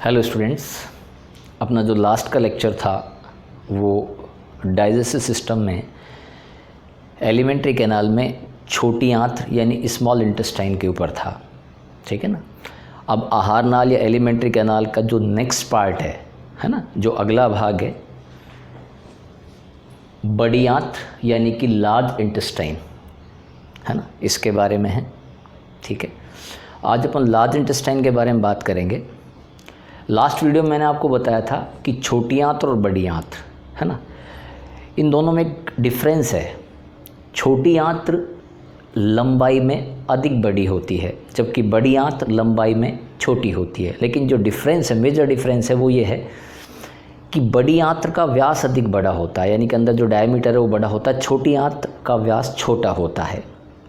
Hello students, अपना जो last का लेक्चर था वो डाइजेस्टिव सिस्टम में एलिमेंट्री कैनाल में छोटी आंत्र यानी स्मॉल इंटेस्टाइन के ऊपर था। ठीक है ना। अब आहार नाल या एलिमेंट्री कैनाल का जो नेक्स्ट पार्ट है ना, जो अगला भाग है बड़ी आंत्र यानी कि लार्ज इंटेस्टाइन है ना, इसके बारे में है। ठीक है, आज अपन लार्ज इंटेस्टाइन के बारे में बात करेंगे। लास्ट वीडियो में मैंने आपको बताया था कि छोटी आंत्र और बड़ी आंत्र है ना, इन दोनों में एक डिफरेंस है। छोटी आंत्र लंबाई में अधिक बड़ी होती है जबकि बड़ी आंत्र लंबाई में छोटी होती है। लेकिन जो डिफरेंस है, मेजर डिफरेंस है, वो ये है कि बड़ी आंत्र का व्यास अधिक बड़ा होता है, यानी कि अंदर जो डायमीटर है वो बड़ा होता है। छोटी आंत्र का व्यास छोटा होता है।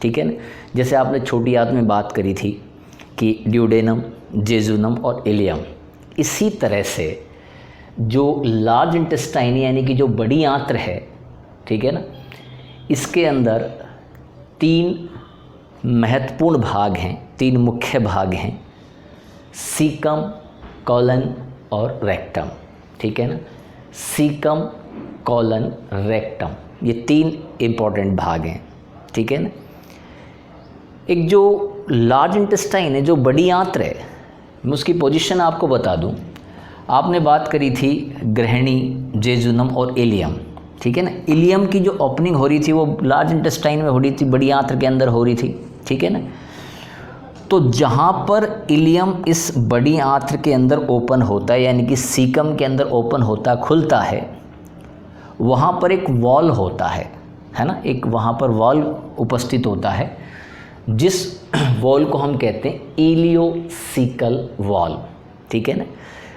ठीक है ना। जैसे आपने छोटी आंत्र में बात करी थी कि ड्यूडेनम, जेजुनम और इलियम, इसी तरह से जो लार्ज इंटेस्टाइन यानी कि जो बड़ी आंत्र है, ठीक है ना, इसके अंदर तीन महत्वपूर्ण भाग हैं, तीन मुख्य भाग हैं, सीकम, कॉलन और रेक्टम। ठीक है ना, सीकम, कॉलन, रेक्टम, ये तीन इम्पॉर्टेंट भाग हैं। ठीक है ना। एक जो लार्ज इंटेस्टाइन है, जो बड़ी आंत्र है, मैं उसकी पोजीशन आपको बता दूं। आपने बात करी थी ग्रहणी, जेजुनम और इलियम। ठीक है ना। इलियम की जो ओपनिंग हो रही थी वो लार्ज इंटेस्टाइन में हो रही थी, बड़ी आंत्र के अंदर हो रही थी। ठीक है ना। तो जहाँ पर इलियम इस बड़ी आंत्र के अंदर ओपन होता है, यानी कि सीकम के अंदर ओपन होता, खुलता है, वहाँ पर एक वॉल होता है ना, एक वहाँ पर वॉल उपस्थित होता है, जिस वॉल को हम कहते हैं इलियोसिकल वॉल। ठीक है ना।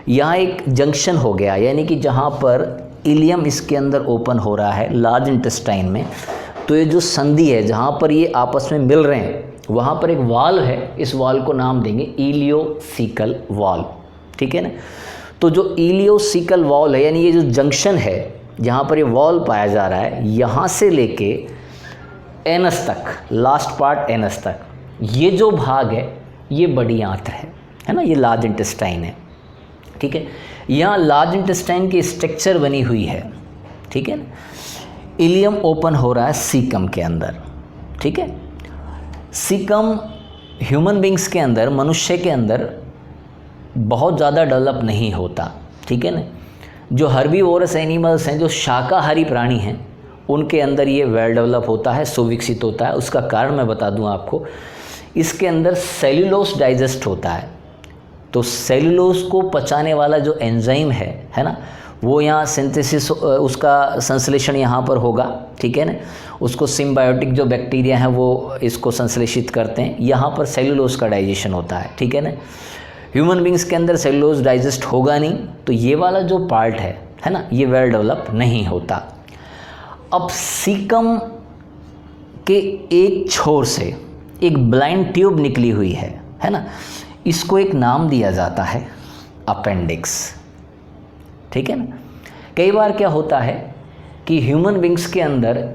यहाँ एक जंक्शन हो गया, यानी कि जहाँ पर इलियम इसके अंदर ओपन हो रहा है लार्ज इंटेस्टाइन में, तो ये जो संधि है जहाँ पर ये आपस में मिल रहे हैं, वहाँ पर एक वॉल है। इस वॉल को नाम देंगे इलियोसिकल वॉल। ठीक है ना। तो जो इलियोसिकल वॉल है, यानी ये जो जंक्शन है जहाँ पर ये वॉल पाया जा रहा है, यहाँ से लेके एनस तक, लास्ट पार्ट एनस तक, ये जो भाग है ये बड़ी आंत्र है ना, ये लार्ज इंटेस्टाइन है। ठीक है। यहाँ लार्ज इंटेस्टाइन की स्ट्रक्चर बनी हुई है। ठीक है ना। इलियम ओपन हो रहा है सीकम के अंदर। ठीक है। सीकम ह्यूमन बींग्स के अंदर, मनुष्य के अंदर बहुत ज़्यादा डेवलप नहीं होता। ठीक है ना। जो हर्बीवोरस एनिमल्स हैं, जो शाकाहारी प्राणी हैं, उनके अंदर ये वेल डेवलप होता है, सुविकसित होता है। उसका कारण मैं बता दूं आपको, इसके अंदर सेल्यूलोज डाइजेस्ट होता है। तो सेल्यूलोज को पचाने वाला जो एंजाइम है ना, वो यहाँ सिंथेसिस, उसका संश्लेषण यहाँ पर होगा। ठीक है ना। उसको सिम्बायोटिक जो बैक्टीरिया हैं वो इसको संश्लेषित करते हैं, यहाँ पर सेल्यूलोज का डाइजेशन होता है। ठीक है ना। ह्यूमन बींग्स के अंदर सेल्यूलोज डाइजेस्ट होगा नहीं, तो ये वाला जो पार्ट है ना, ये वेल डेवलप नहीं होता। अब सीकम के एक छोर से एक ब्लाइंड ट्यूब निकली हुई है ना, इसको एक नाम दिया जाता है अपेंडिक्स। ठीक है ना। कई बार क्या होता है कि ह्यूमन बींग्स के अंदर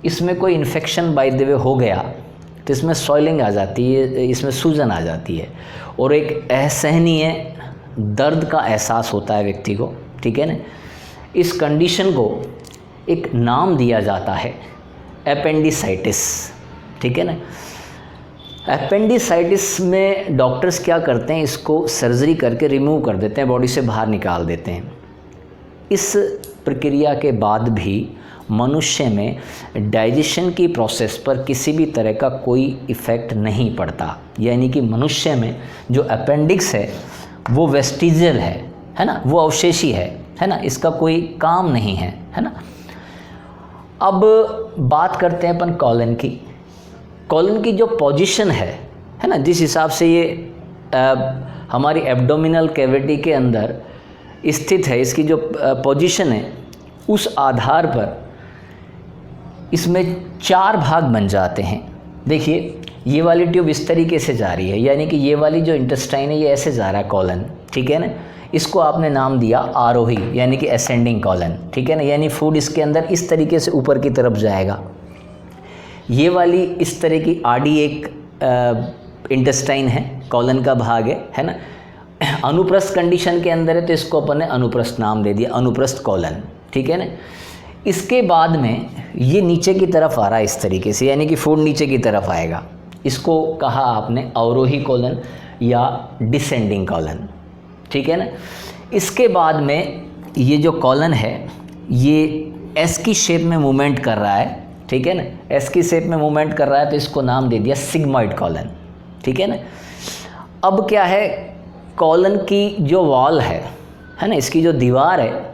इसमें कोई इन्फेक्शन बाय द वे हो गया, तो इसमें सॉइलिंग आ जाती है, इसमें सूजन आ जाती है और एक असहनीय दर्द का एहसास होता है व्यक्ति को। ठीक है ना। इस कंडीशन को एक नाम दिया जाता है एपेंडिसाइटिस। ठीक है ना। एपेंडिसाइटिस में डॉक्टर्स क्या करते हैं, इसको सर्जरी करके रिमूव कर देते हैं, बॉडी से बाहर निकाल देते हैं। इस प्रक्रिया के बाद भी मनुष्य में डाइजेशन की प्रोसेस पर किसी भी तरह का कोई इफ़ेक्ट नहीं पड़ता, यानी कि मनुष्य में जो अपेंडिक्स है वो वेस्टिजियल है ना, वो अवशेषी है ना, इसका कोई काम नहीं है ना। अब बात करते हैं अपन कॉलन की। कॉलन की जो पोजीशन है ना, जिस हिसाब से ये हमारी एब्डोमिनल कैविटी के अंदर स्थित है, इसकी जो पोजीशन है, उस आधार पर इसमें चार भाग बन जाते हैं। देखिए, ये वाली ट्यूब इस तरीके से जा रही है, यानी कि ये वाली जो इंटेस्टाइन है ये ऐसे जा रहा है कॉलन। ठीक है ना। इसको आपने नाम दिया आरोही, यानी कि असेंडिंग कॉलन। ठीक है ना। यानी फूड इसके अंदर इस तरीके से ऊपर की तरफ जाएगा। ये वाली इस तरह की आड़ी एक इंटेस्टाइन है, कॉलन का भाग है ना। अनुप्रस्थ कंडीशन के अंदर है तो इसको अपन ने अनुप्रस्थ नाम दे दिया, अनुप्रस्थ कॉलन, ठीक है ना। इसके बाद में ये नीचे की तरफ आ रहा है इस तरीके से, यानी कि फूड नीचे की तरफ आएगा, इसको कहा आपने अवरोही कॉलन या डिसेंडिंग कॉलन, ठीक है ना। इसके बाद में ये जो कॉलन है ये एस की शेप में मूवमेंट कर रहा है, ठीक है ना, एस की शेप में मूवमेंट कर रहा है तो इसको नाम दे दिया सिग्मॉइड कॉलन, ठीक है ना। अब क्या है, कॉलन की जो वॉल है ना, इसकी जो दीवार है,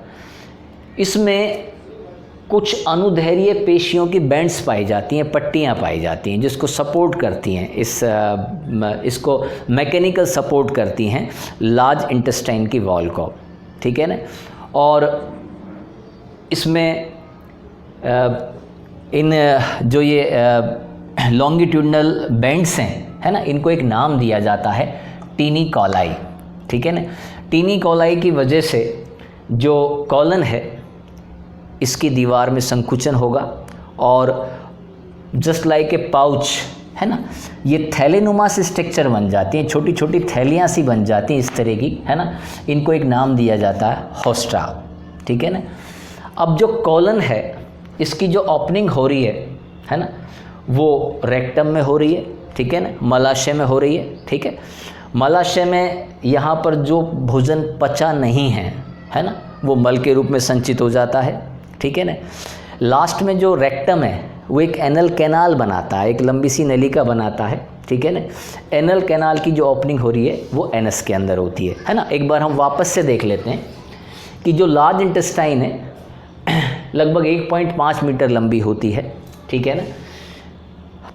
इसमें कुछ अनुदैर्घ्य पेशियों की बैंड्स पाई जाती हैं, पट्टियां पाई जाती हैं जिसको सपोर्ट करती हैं, इसको मैकेनिकल सपोर्ट करती हैं लार्ज इंटेस्टाइन की वॉल को, ठीक है ना। और इसमें इन जो ये लॉन्गिट्यूडनल बैंड्स हैं, है ना, इनको एक नाम दिया जाता है टीनी कॉलाई, ठीक है ना। टीनी कॉलाई की वजह से जो कॉलन है इसकी दीवार में संकुचन होगा और जस्ट लाइक ए पाउच, है ना, ये थैलेनुमा से स्ट्रक्चर बन जाती हैं, छोटी छोटी थैलियाँ सी बन जाती हैं इस तरह की, है ना। इनको एक नाम दिया जाता है होस्ट्रा, ठीक है ना। अब जो कॉलन है इसकी जो ओपनिंग हो रही है ना, वो रेक्टम में हो रही है, ठीक है ना, मलाशय में हो रही है, ठीक है। मलाशय में यहाँ पर जो भोजन पचा नहीं है ना, वो मल के रूप में संचित हो जाता है, ठीक है ना। लास्ट में जो रेक्टम है वो एक एनल कैनाल बनाता है, एक लंबी सी नलिका बनाता है, ठीक है ना। एनल कैनाल की जो ओपनिंग हो रही है वो एनस के अंदर होती है ना। एक बार हम वापस से देख लेते हैं कि जो लार्ज इंटेस्टाइन है लगभग 1.5 मीटर लंबी होती है, ठीक है ना।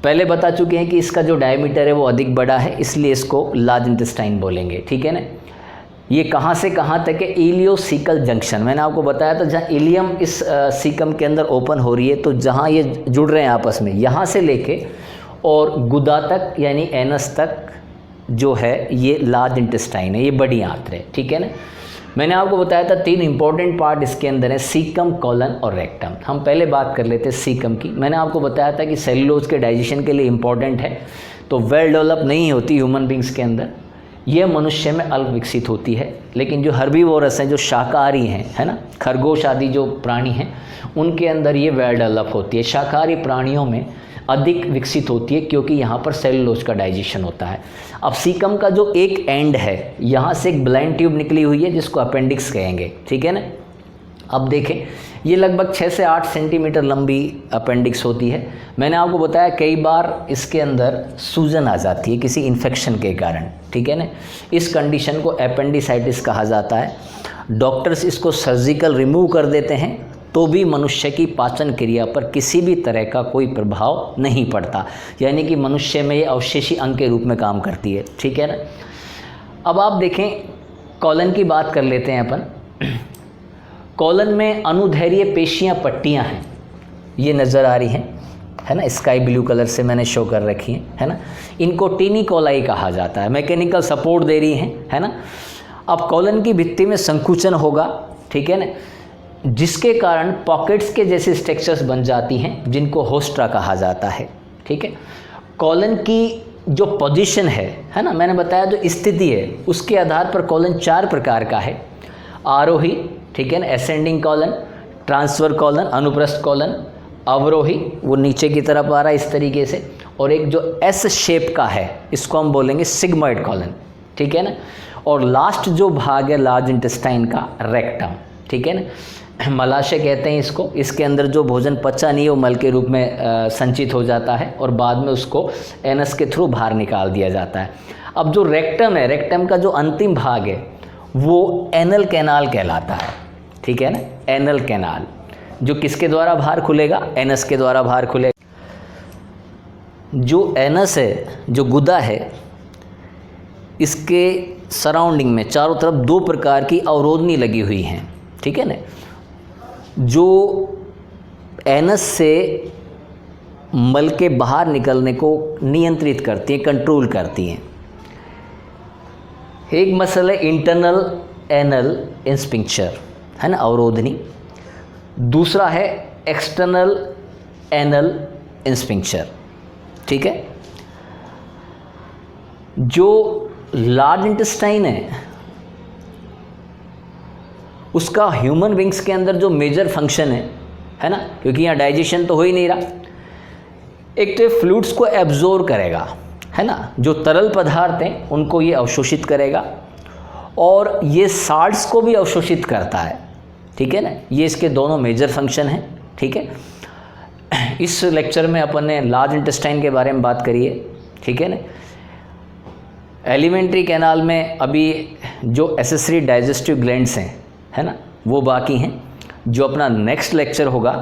पहले बता चुके हैं कि इसका जो डायमीटर है वो अधिक बड़ा है, इसलिए इसको लार्ज इंटेस्टाइन बोलेंगे, ठीक है ना। ये कहाँ से कहाँ तक है, इलियोसिकल जंक्शन, मैंने आपको बताया था जहाँ इलियम इस सीकम के अंदर ओपन हो रही है, तो जहाँ ये जुड़ रहे हैं आपस में, यहाँ से लेके और गुदा तक यानी एनस तक जो है ये लार्ज इंटेस्टाइन है, ये बड़ी आंत्र है, ठीक है ना। मैंने आपको बताया था 3 इंपॉर्टेंट पार्ट इसके अंदर है, सीकम, कॉलन और रेक्टम। हम पहले बात कर लेते हैं सीकम की। मैंने आपको बताया था कि सेलुलोज के डाइजेशन के लिए इंपॉर्टेंट है, तो वेल डेवलप नहीं होती ह्यूमन बींग्स के अंदर, यह मनुष्य में अल्प विकसित होती है। लेकिन जो हर्बीवोरस हैं, जो शाकाहारी हैं, है ना, खरगोश आदि जो प्राणी हैं, उनके अंदर ये वेल डेवलप होती है। शाकाहारी प्राणियों में अधिक विकसित होती है क्योंकि यहाँ पर सेलुलोज का डाइजेशन होता है। अब सीकम का जो एक एंड है, यहाँ से एक ब्लाइंड ट्यूब निकली हुई है जिसको अपेंडिक्स कहेंगे, ठीक है ना। अब देखें, ये लगभग 6 से 8 सेंटीमीटर लंबी अपेंडिक्स होती है। मैंने आपको बताया कई बार इसके अंदर सूजन आ जाती है किसी इन्फेक्शन के कारण, ठीक है ना। इस कंडीशन को एपेंडिसाइटिस कहा जाता है। डॉक्टर्स इसको सर्जिकल रिमूव कर देते हैं तो भी मनुष्य की पाचन क्रिया पर किसी भी तरह का कोई प्रभाव नहीं पड़ता, यानी कि मनुष्य में ये अवशेषी अंग के रूप में काम करती है, ठीक है ना। अब आप देखें, कॉलन की बात कर लेते हैं अपन। कॉलन में अनुदैर्घ्य पेशियां, पट्टियां हैं, ये नज़र आ रही हैं, है ना, स्काई ब्लू कलर से मैंने शो कर रखी हैं, है ना। इनको टीनी कॉलाई कहा जाता है, मैकेनिकल सपोर्ट दे रही हैं, है ना। अब कॉलन की भित्ति में संकुचन होगा, ठीक है ना, जिसके कारण पॉकेट्स के जैसे स्ट्रक्चर्स बन जाती हैं जिनको होस्ट्रा कहा जाता है, ठीक है। कॉलन की जो पोजीशन है ना, मैंने बताया जो स्थिति है उसके आधार पर कॉलन 4 प्रकार का है। आरोही, ठीक है ना, असेंडिंग कॉलन, ट्रांसफर कॉलन, अनुप्रस्थ कॉलन, अवरोही, वो नीचे की तरफ आ रहा है इस तरीके से, और एक जो एस शेप का है इसको हम बोलेंगे सिग्मॉइड कॉलन, ठीक है ना। और लास्ट जो भाग है लार्ज इंटेस्टाइन का, रेक्टम, ठीक है ना, मलाशय कहते हैं इसको। इसके अंदर जो भोजन पचा नहीं है वो मल के रूप में संचित हो जाता है और बाद में उसको एनस के थ्रू बाहर निकाल दिया जाता है। अब जो रेक्टम है, रेक्टम का जो अंतिम भाग है वो एनल कैनाल कहलाता है, ठीक है ना। एनल कैनाल जो किसके द्वारा बाहर खुलेगा, एनस के द्वारा बाहर खुलेगा। जो एनस है, जो गुदा है, इसके सराउंडिंग में चारों तरफ 2 प्रकार की अवरोधनी लगी हुई हैं, ठीक है ना, जो एनस से मल के बाहर निकलने को नियंत्रित करती हैं, कंट्रोल करती हैं। एक मसल है इंटरनल एनल इंस्पिंक्चर, है ना, अवरोधनी। दूसरा है एक्सटर्नल एनल इंस्पिंक्चर, ठीक है। जो लार्ज इंटेस्टाइन है उसका ह्यूमन बींग्स के अंदर जो मेजर फंक्शन है ना, क्योंकि यहाँ डाइजेशन तो हो ही नहीं रहा। एक तो ये फ्लूइड्स को एब्जॉर्ब करेगा, है ना, जो तरल पदार्थ हैं उनको ये अवशोषित करेगा, और ये साल्ट्स को भी अवशोषित करता है, ठीक है ना। ये इसके दोनों मेजर फंक्शन हैं, ठीक है। इस लेक्चर में अपन ने लार्ज इंटेस्टाइन के बारे में बात करी है, ठीक है ना। एलिमेंट्री कैनाल में अभी जो एसेसरी डाइजेस्टिव ग्लैंड्स हैं, है ना, वो बाकी हैं। जो अपना नेक्स्ट लेक्चर होगा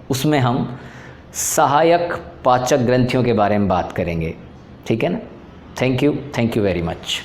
उसमें हम सहायक पाचक ग्रंथियों के बारे में बात करेंगे, ठीक है ना। Thank you very much.